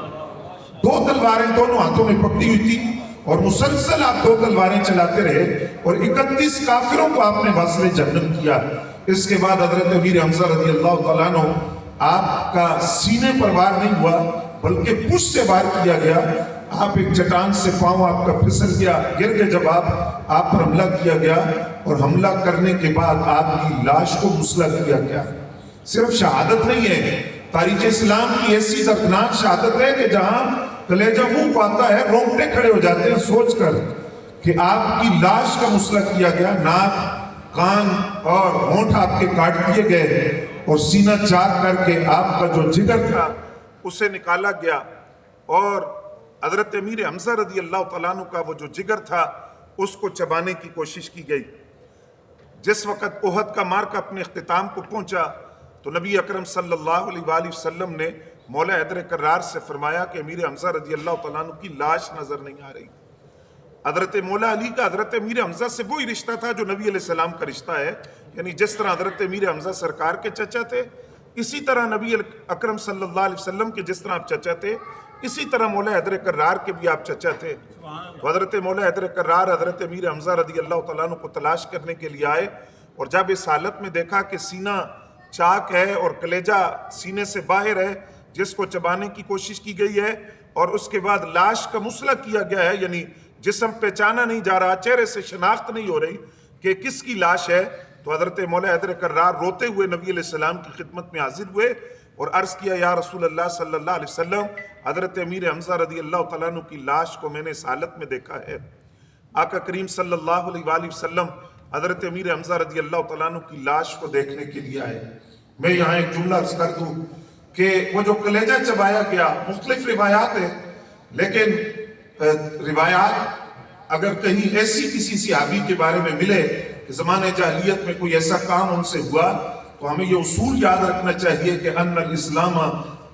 2 تلواریں دونوں ہاتھوں میں پکڑی ہوئی تھی، اور مسلسل آپ 2 تلواریں چلاتے رہے، اور 31 کافروں کو آپ نے واصل جہنم کیا۔ اس کے بعد حضرت امیر حمزہ رضی اللہ تعالیٰ عنہ، آپ کا سینے پر وار نہیں ہوا بلکہ پشت سے وار کیا گیا۔ آپ ایک چٹان سے پاؤں آپ کا پھسل گیا، گر گئے جب آپ پر حملہ کیا گیا، اور حملہ کرنے کے بعد آپ کی لاش کو مسلح کیا گیا۔ صرف شہادت نہیں ہے، تاریخ اسلام کی ایسی دردناک شہادت ہے کہ جہاں کلیجہ منہ کو آتا ہے، رونگٹے کھڑے ہو جاتے ہیں سوچ کر کہ آپ کی لاش کا مسلح کیا گیا، ناک، کان اور ہونٹ آپ کے کاٹ دیے گئے، اور سینہ چاک کر کے آپ کا جو جگر تھا اسے نکالا گیا، اور حضرت امیر حمزہ رضی اللہ تعالیٰ عنہ کا وہ جو جگر تھا اس کو چبانے کی کوشش کی گئی۔ جس وقت احد کا معرکہ اپنے اختتام کو پہنچا تو نبی اکرم صلی اللہ علیہ وآلہ وسلم نے مولا حیدر کرار سے فرمایا کہ امیر حمزہ رضی اللہ تعالیٰ عنہ کی لاش نظر نہیں آ رہی۔ حضرت مولا علی کا حضرت امیر حمزہ سے وہی رشتہ تھا جو نبی علیہ السلام کا رشتہ ہے، یعنی جس طرح حضرت امیر حمزہ سرکار کے چچا تھے، اسی طرح نبی اکرم صلی اللہ علیہ وسلم کے جس طرح آپ چچا تھے، اسی طرح مولا حیدر کرار کے بھی آپ چچا تھے۔ حضرت مولا حیدر کرار حضرت امیر حمزہ رضی اللہ تعالیٰ عنہ کو تلاش کرنے کے لیے آئے، اور جب اس حالت میں دیکھا کہ سینہ چاک ہے اور کلیجہ سینے سے باہر ہے جس کو چبانے کی کوشش کی گئی ہے، اور اس کے بعد لاش کا مسلح کیا گیا ہے، یعنی جسم پہچانا نہیں جا رہا، چہرے سے شناخت نہیں ہو رہی کہ کس کی لاش ہے، تو حضرت مولا حیدر کرار روتے ہوئے نبی علیہ السلام کی خدمت میں حاضر ہوئے اور عرض کیا، یا رسول اللہ صلی اللہ علیہ وسلم، حضرت امیر حمزہ رضی اللہ تعالیٰ عنہ کی لاش کو میں نے اس حالت میں دیکھا ہے۔ آقا کریم صلی اللہ علیہ وآلہ وسلم حضرت امیر حمزہ رضی اللہ تعالیٰ عنہ کی لاش کو دیکھنے کے لیے آئے۔ میں یہاں ایک جملہ عرض کر دوں کہ وہ جو کلیجہ چبایا گیا، مختلف روایات ہیں، لیکن روایات اگر کہیں ایسی کسی صحابی کے بارے میں ملے کہ زمانہ جاہلیت میں کوئی ایسا کام ان سے ہوا، تو ہمیں یہ اصول یاد رکھنا چاہیے کہ ان الاسلام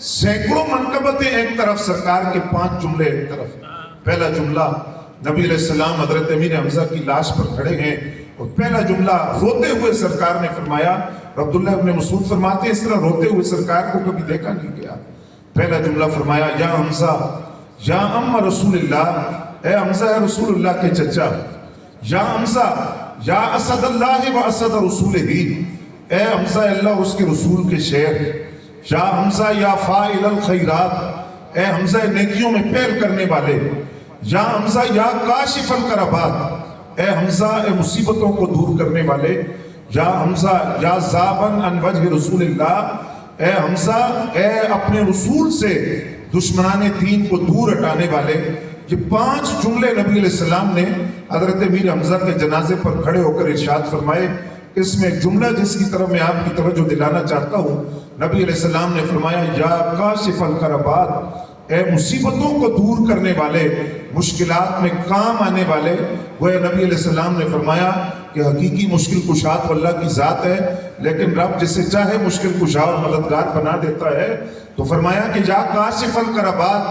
سینکڑوں منقبتیں ایک طرف، سرکار کے 5 جملے ایک طرف۔ پہلا جملہ نبی علیہ السلام حضرت امیر حمزہ کی لاش پر کھڑے ہیں، اور پہلا جملہ روتے ہوئے سرکار نے فرمایا، عبداللہ ابن مسعود فرماتے ہیں اس طرح روتے ہوئے سرکار کو کبھی دیکھا نہیں گیا۔ پہلا جملہ فرمایا، یا حمزہ یا ام رسول اللہ، اے حمزہ اے رسول اللہ کے چچا، یا حمزہ یا اسد اللہ و اسد رسول ہی، اے حمزہ اللہ اور اس کے رسول کے شیر، یا حمزہ یا فاعل الخیرات، اے حمزہ نیکیوں میں پہل کرنے والے، یا حمزہ یا کاشف الکربات، اے حمزہ اے مصیبتوں کو دور کرنے والے، یا حمزہ یا ذابن عن وجہ رسول اللہ، اے حمزہ اے اپنے رسول سے دشمنان دین کو دور ہٹانے والے۔ یہ 5 جملے نبی علیہ السلام نے حضرت امیر حمزہ کے جنازے پر کھڑے ہو کر ارشاد فرمائے۔ اس میں ایک جملہ جس کی طرف میں آپ کی توجہ دلانا چاہتا ہوں، نبی علیہ السلام نے فرمایا، یا کاشف الکربات، اے مصیبتوں کو دور کرنے والے، مشکلات میں کام آنے والے۔ وہ نبی علیہ السلام نے فرمایا کہ حقیقی مشکل کشا تو اللہ کی ذات ہے، لیکن رب جسے چاہے مشکل کشا اور مددگار بنا دیتا ہے۔ تو فرمایا کہ یا کاشف الکربات،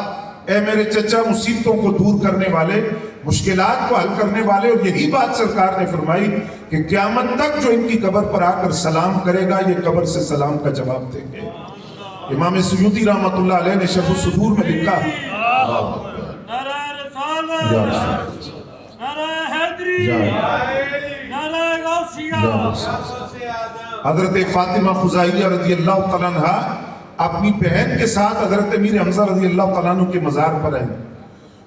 اے میرے چچا مصیبتوں کو دور کرنے والے، مشکلات کو حل کرنے والے۔ اور یہی بات سرکار نے فرمائی کہ قیامت تک جو ان کی قبر پر آ کر سلام کرے گا، یہ قبر سے سلام کا جواب دیں گے۔ امام سیوطی رحمۃ اللہ علیہ نے شرح الصدور میں لکھا، نعرہ رسالت، نعرہ حیدری، نعرہ غوثیہ۔ حضرت فاطمہ خزائیہ رضی اللہ تعالیٰ عنہ اپنی بہن کے ساتھ حضرت امیر حمزہ رضی اللہ تعالیٰ عنہ کے مزار پر آئے،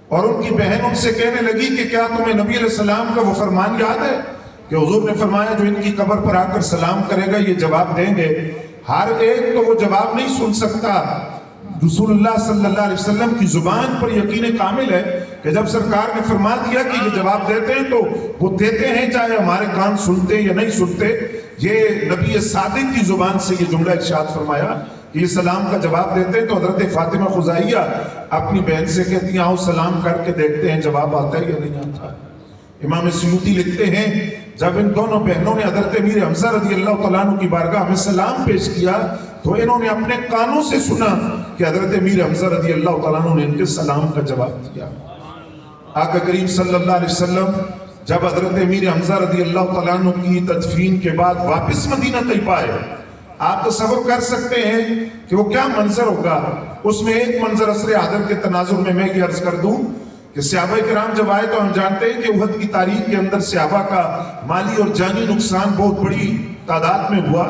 اور ان کی بہن ان سے کہنے لگی کہ کیا تمہیں نبی علیہ السلام کا وہ فرمان یاد ہے کہ حضور نے فرمایا جو ان کی قبر پر آ کر سلام کرے گا یہ جواب دیں گے۔ ہر ایک تو وہ جواب نہیں سن سکتا، رسول اللہ صلی اللہ علیہ وسلم کی زبان پر یقین کامل ہے کہ جب سرکار نے فرما دیا کہ یہ جواب دیتے ہیں تو وہ دیتے ہیں، چاہے ہمارے کان سنتے یا نہیں سنتے۔ یہ نبی صادق کی زبان سے یہ جملہ ارشاد فرمایا کہ یہ سلام کا جواب دیتے ہیں۔ تو حضرت فاطمہ خزائیہ اپنی بہن سے کہتی ہیں، آؤ سلام کر کے دیکھتے ہیں جواب آتا ہے یا نہیں آتا۔ امام سیوطی لکھتے ہیں، جب ان دونوں بہنوں نے حضرت امیر حمزہ رضی اللہ تعالیٰ عنہ کی بارگاہ میں سلام پیش کیا تو انہوں نے اپنے کانوں سے سنا کہ حضرت امیر حمزہ رضی اللہ تعالیٰ عنہ نے ان کے سلام کا جواب دیا۔ آقا کریم صلی اللہ علیہ وسلم جب حضرت امیر حمزہ رضی اللہ تعالیٰ عنہ کی تدفین کے بعد واپس مدینہ طیبہ آئے، آپ تصور کر سکتے ہیں کہ وہ کیا منظر ہوگا۔ اس میں ایک منظر عصر حاضر کے تناظر میں یہ عرض کر دوں کہ صحابہ کرام جب آئے تو ہم جانتے ہیں کہ احد کی تاریخ کے اندر صحابہ کا مالی اور جانی نقصان بہت بڑی تعداد میں ہوا،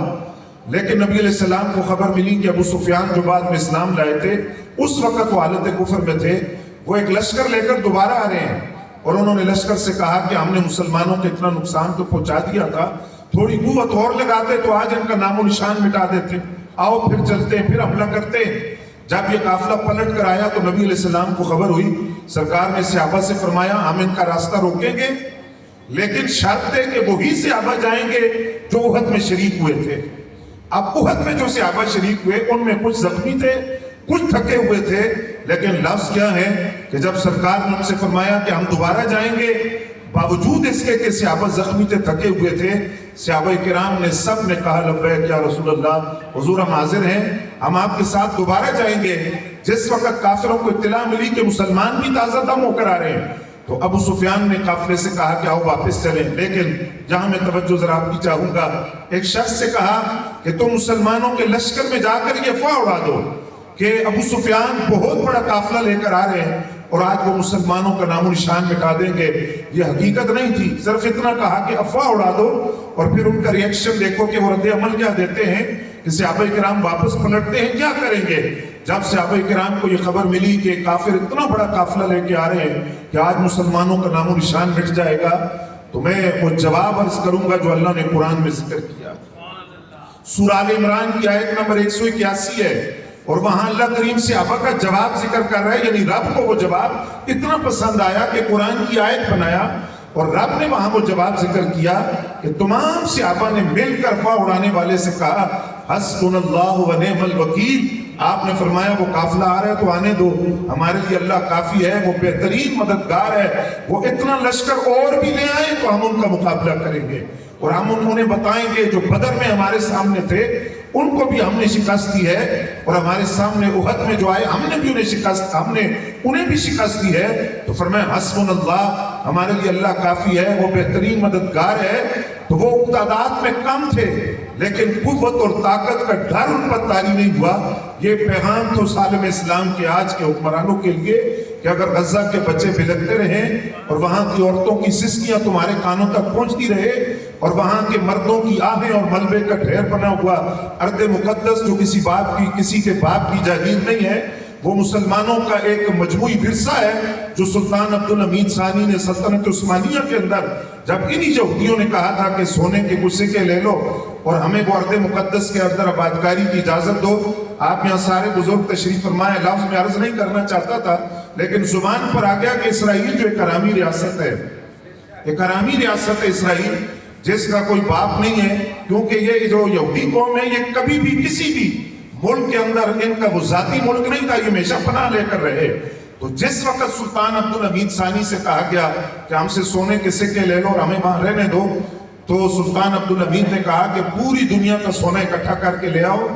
لیکن نبی علیہ السلام کو خبر ملی کہ ابو سفیان جو بعد میں اسلام لائے تھے اس وقت وہ حالت کفر میں تھے، وہ ایک لشکر لے کر دوبارہ آ رہے ہیں، اور انہوں نے لشکر سے کہا کہ ہم نے مسلمانوں کو اتنا نقصان تو پہنچا دیا تھا، تھوڑی قوت اور لگاتے تو آج ان کا نام و نشان مٹا دیتے، آؤ پھر چلتے ہیں، پھر حملہ کرتے ہیں۔ جب یہ قافلہ پلٹ کر آیا تو نبی علیہ السلام کو خبر ہوئی، سرکار نے صحابہ سے فرمایا ہم ان کا راستہ روکیں گے لیکن شرط ہے کہ وہی صحابہ جائیں گے جو احد میں شریک ہوئے تھے۔ اب احد میں جو صحابہ شریک ہوئے ان میں کچھ زخمی تھے، کچھ تھکے ہوئے تھے، لیکن لفظ کیا ہے کہ جب سرکار نے ان سے فرمایا کہ ہم دوبارہ جائیں گے، باوجود اس کے کہ صحابہ زخمی تھے، تھکے ہوئے تھے، صحابہ کرام نے سب نے کہا لبیک یا رسول اللہ، حضور ہم حاضر ہیں، ہم آپ کے ساتھ دوبارہ جائیں گے۔ جس وقت کافروں کو اطلاع ملی کہ مسلمان بھی تازہ دم ہو کر آ رہے ہیں تو ابو سفیان نے قافلے سے کہا کہ آؤ واپس چلیں، لیکن جہاں میں توجہ ذرا آپ کی چاہوں گا، ایک شخص سے کہا کہ تم مسلمانوں کے لشکر میں جا کر یہ افواہ اڑا دو کہ ابو سفیان بہت بڑا قافلہ لے کر آ رہے ہیں اور آج وہ مسلمانوں کا نام و نشان مٹا دیں گے۔ یہ حقیقت نہیں تھی، صرف اتنا کہا کہ افواہ اڑا دو، اور پھر ان کا ری ایکشن دیکھو کہ وہ رد عمل کیا دیتے ہیں کہ صحابہ کرام واپس پلٹتے ہیں، کیا کریں گے۔ جب صحابہ کرام کو یہ خبر ملی کہ کافر اتنا بڑا قافلہ لے کے آ رہے ہیں کہ آج مسلمانوں کا نام و نشان مٹ جائے گا، تو میں وہ جواب عرض کروں گا جو اللہ نے قرآن میں ذکر کیا۔ سورہ آل عمران کی آیت نمبر 181 ہے، اور وہاں اللہ کریم صحابہ کا جواب ذکر کر رہا ہے، یعنی رب کو وہ جواب اتنا پسند آیا کہ قرآن کی آیت بنایا، اور رب نے وہاں وہ جواب ذکر کیا کہ تمام صحابہ نے مل کر افواہ اڑانے والے سے کہا حسبنا اللہ و نعم الوکیل۔ آپ نے فرمایا وہ قافلہ آ رہا ہے تو آنے دو، ہمارے لیے اللہ کافی ہے، وہ بہترین مددگار ہے، وہ اتنا لشکر اور بھی لے آئے تو ہم ان کا مقابلہ کریں گے، اور ہم انہیں بتائیں گے جو بدر میں ہمارے سامنے تھے ان کو بھی ہم نے شکست دی ہے، اور ہمارے سامنے احد میں جو آئے ہم نے بھی انہیں بھی شکست دی ہے۔ تو فرمایا حسبنا اللہ، ہمارے لیے اللہ کافی ہے، وہ بہترین مددگار ہے۔ تو وہ تعداد میں کم تھے لیکن قوت اور طاقت کا ڈر ان پر طاری نہیں ہوا۔ یہ پیغام تو عالم اسلام کے آج کے حکمرانوں کے لیے کہ اگر غزہ کے بچے بلکتے رہیں اور وہاں کی عورتوں کی سسکیاں تمہارے کانوں تک پہنچتی رہے اور وہاں کے مردوں کی آہیں اور ملبے کا ڈھیر بنا ہوا ارض مقدس جو کسی کے باپ کی جاگیر نہیں ہے، وہ مسلمانوں کا ایک مجموعی ورثہ ہے جو سلطان عبدالحمید ثانی نے سلطنت عثمانیہ کے اندر جب انہی یہودیوں نے کہا تھا کہ سونے کے گچھے کے لے لو اور ہمیں وہ ارض مقدس کے اندر آبادکاری کی اجازت دو۔ آپ یہاں سارے بزرگ تشریف فرمائے، لفظ میں عرض نہیں کرنا چاہتا تھا لیکن زبان پر آ گیا کہ اسرائیل جو ایک ارامی ریاست ہے، ایک ارامی ریاست ہے اسرائیل، جس کا کوئی باپ نہیں ہے، کیونکہ یہ جو یہودی قوم ہے یہ کبھی بھی کسی بھی ملک کے اندر ان کا وہ ذاتی ملک نہیں تھا، یہ ہمیشہ پناہ لے کر رہے۔ تو جس وقت سلطان عبدالحمید ثانی سے کہا گیا کہ ہم سے سونے کے سکے لے لو اور ہمیں وہاں رہنے دو، تو سلطان عبدالحمید نے کہا کہ پوری دنیا کا سونا اکٹھا کر کے لے آؤ،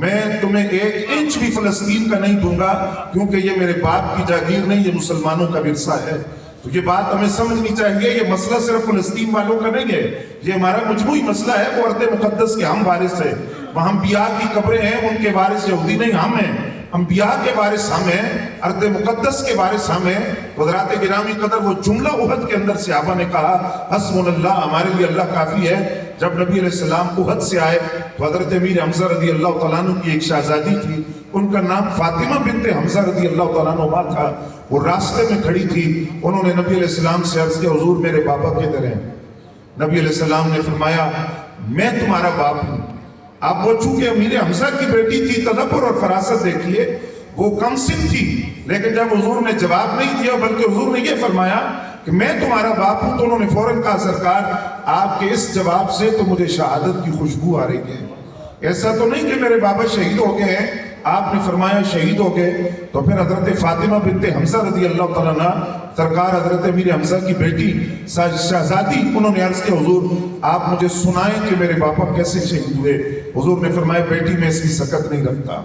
میں تمہیں 1 انچ بھی فلسطین کا نہیں دوں گا، کیونکہ یہ میرے باپ کی جاگیر نہیں، یہ مسلمانوں کا ورثہ ہے۔ تو یہ بات ہمیں سمجھنی چاہیے، یہ مسئلہ صرف فلسطین والوں کا نہیں ہے، یہ ہمارا مجموعی مسئلہ ہے۔ وہ ارض مقدس کے ہم وارث ہیں، وہاں انبیاء کی قبریں ہیں، ان کے وارث یہودی نہیں، ہم ہیں، انبیاء کے وارث ہم ہیں، ارض مقدس کے وارث ہم ہیں۔ حضرات گرامی قدر وہ جملہ احد کے اندر صحابہ نے کہا حسبنا اللہ، ہمارے لیے اللہ کافی ہے۔ جب نبی علیہ السلام احد سے آئے تو حضرت امیر حمزہ رضی اللہ تعالیٰ عنہ کی ایک شہزادی تھی، ان کا نام فاطمہ بنت حمزہ رضی اللہ تعالیٰ عنہ تھا، وہ راستے میں کھڑی تھی۔ انہوں نے نبی علیہ السلام سے عرض کیا حضور میرے بابا کدھر ہیں؟ نبی علیہ السلام نے فرمایا میں تمہارا باپ ہوں۔ اب وہ چونکہ امیر حمزہ کی بیٹی تھی، تدبر اور فراست دیکھیے، وہ کم سن تھی، لیکن جب حضور نے جواب نہیں دیا بلکہ حضور نے یہ فرمایا کہ میں تمہارا باپ ہوں، تو انہوں نے فوراً کہا سرکار آپ کے اس جواب سے تو مجھے شہادت کی خوشبو آ رہی ہے، ایسا تو نہیں کہ میرے بابا شہید ہو گئے ہیں؟ آپ نے فرمایا شہید ہو گئے۔ تو پھر حضرت فاطمہ بنت حمزہ رضی اللہ تعالیٰ عنہ سرکار حضرت امیر حمزہ کی بیٹی شہزادی، انہوں نے عرض کیا حضور آپ مجھے سنائیں کہ میرے باپا کیسے شہید ہوئے۔ حضور نے فرمایا بیٹی میں اس کی سکت نہیں رکھتا،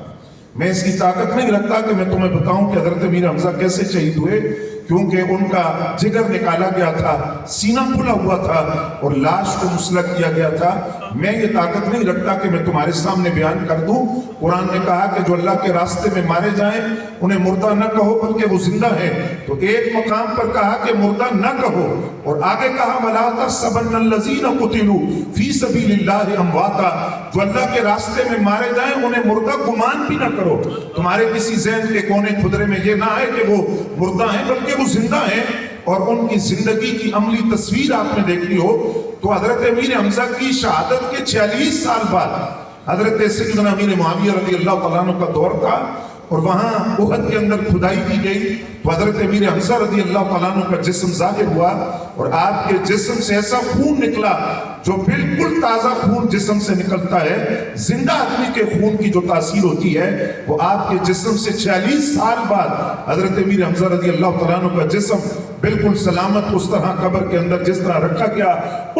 میں اس کی طاقت نہیں رکھتا کہ میں تمہیں بتاؤں کہ حضرت امیر حمزہ کیسے شہید ہوئے، کیونکہ ان کا جگر نکالا گیا تھا، سینہ کھلا ہوا تھا اور لاش کو مسلح کیا گیا تھا۔ میں یہ طاقت نہیں رکھتا کہ میں تمہارے سامنے بیان کر دوں۔ قرآن نے کہا کہ جو اللہ کے راستے میں مارے جائیں انہیں مردہ نہ کہو بلکہ وہ زندہ ہیں۔ تو ایک مقام پر کہا کہ مردہ نہ کہو، اور آگے کہا وَلَا تَحْسَبَنَّ الَّذِينَ قُتِلُوا فِي سَبِيلِ اللَّهِ أَمْوَاتًا، جو اللہ کے راستے میں مارے جائیں انہیں مردہ گمان بھی نہ کرو۔ تمہارے کسی ذہن کے کونے خدرے میں یہ نہ ہے کہ وہ مردہ ہیں بلکہ وہ زندہ ہیں، اور ان کی زندگی کی عملی تصویر آپ نے دیکھ لی ہو تو حضرت امیر حمزہ کی شہادت کے 46 سال بعد حضرت سیدنا امیر معاویہ رضی اللہ تعالیٰ عنہ کا دور تھا، اور وہاں احد کے اندر کھدائی کی گئی تو حضرت امیر حمزہ رضی اللہ تعالیٰ عنہ کا جسم ظاہر ہوا، اور آپ کے جسم سے ایسا خون نکلا جو بالکل تازہ خون جسم سے نکلتا ہے، زندہ آدمی کے خون کی جو تاثیر ہوتی ہے وہ آپ کے جسم سے 46 سال بعد حضرت امیر حمزہ رضی اللہ تعالیٰ عنہ کا جسم بالکل سلامت اس طرح قبر کے اندر جس طرح رکھا گیا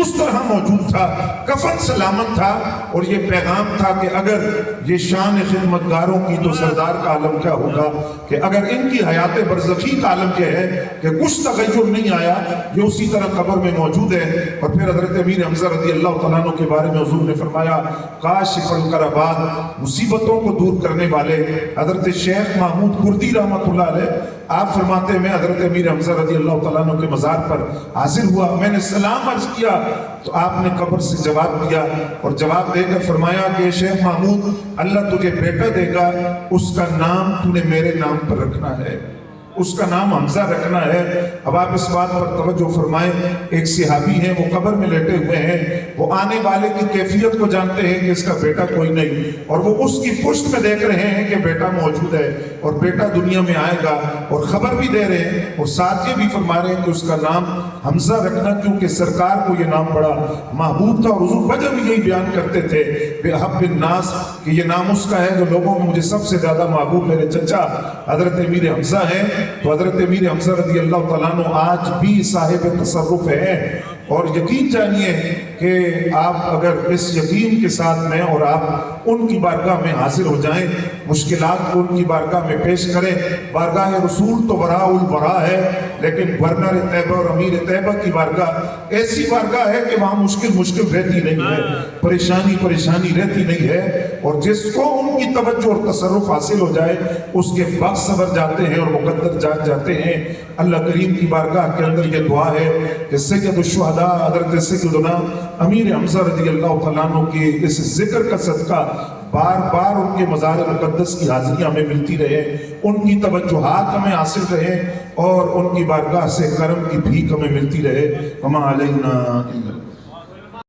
اس طرح موجود تھا، کفن سلامت تھا۔ اور یہ پیغام تھا کہ اگر یہ شان خدمتگاروں کی تو سردار کا عالم کیا ہوگا، کہ اگر ان کی حیات برزخی کا عالم کیا ہے کہ کچھ تغیر نہیں آیا، یہ اسی طرح قبر میں موجود ہے۔ اور پھر حضرت امیر حمزہ رضی اللہ تعالیٰ عنہ کے بارے میں حضور نے فرمایا کاشف الکربات، مصیبتوں کو دور کرنے والے حضرت شیخ محمود کردی رحمۃ اللہ علیہ، آپ فرماتے ہیں میں حضرت امیر حمزہ رضی اللہ تعالیٰ عنہ کے مزار پر حاضر ہوا، میں نے سلام عرض کیا تو آپ نے قبر سے جواب دیا، اور جواب دے کر فرمایا کہ شیخ محمود اللہ تجھے بیٹا دے گا، اس کا نام تو نے میرے نام پر رکھنا ہے، اس کا نام حمزہ رکھنا ہے۔ اب آپ اس بات پر توجہ فرمائیں، ایک صحابی ہیں وہ قبر میں لیٹے ہوئے ہیں، وہ آنے والے کی کیفیت کو جانتے ہیں کہ اس کا بیٹا کوئی نہیں، اور وہ اس کی پشت میں دیکھ رہے ہیں کہ بیٹا موجود ہے اور بیٹا دنیا میں آئے گا، اور خبر بھی دے رہے ہیں اور ساتھ یہ بھی فرما رہے ہیں کہ اس کا نام حمزہ رکھنا، کیونکہ سرکار کو یہ نام بڑا محبوب تھا، اور حضور وجہ بھی یہی بیان کرتے تھے بے حب الناس کہ یہ نام اس کا ہے جو لوگوں میں مجھے سب سے زیادہ محبوب میرے چچا حضرت امیر حمزہ ہیں۔ تو حضرت امیر حمزہ رضی اللہ تعالیٰ عنہ آج بھی صاحب تصرف ہیں، اور یقین جانیے کہ آپ اگر اس یقین کے ساتھ میں اور آپ ان کی بارگاہ میں حاضر ہو جائیں، مشکلات کو ان کی بارگاہ میں پیش کریں. بارگاہ رسول تو وراء الورا ہے، لیکن گورنر طیبہ اور امیر طیبہ کی بارگاہ ایسی بارگاہ ہے کہ وہاں مشکل رہتی نہیں ہے، پریشانی رہتی نہیں ہے. اور جس کو ان کی توجہ اور تصرف حاصل ہو جائے اس کے بخت سنور جاتے ہیں اور مقدر جاگ جاتے ہیں. اللہ کریم کی بارگاہ کے اندر یہ دعا ہے کہ سید الشہداء حضرت سیدنا امیر حمزہ رضی اللہ تعالیٰ عنہ کے اس ذکر کا صدقہ بار بار ان کے مزار مقدس کی حاضری ہمیں ملتی رہے، ان کی توجہات ہمیں حاصل رہے اور ان کی بارگاہ سے کرم کی بھیک ہمیں ملتی رہے. وما علینا الا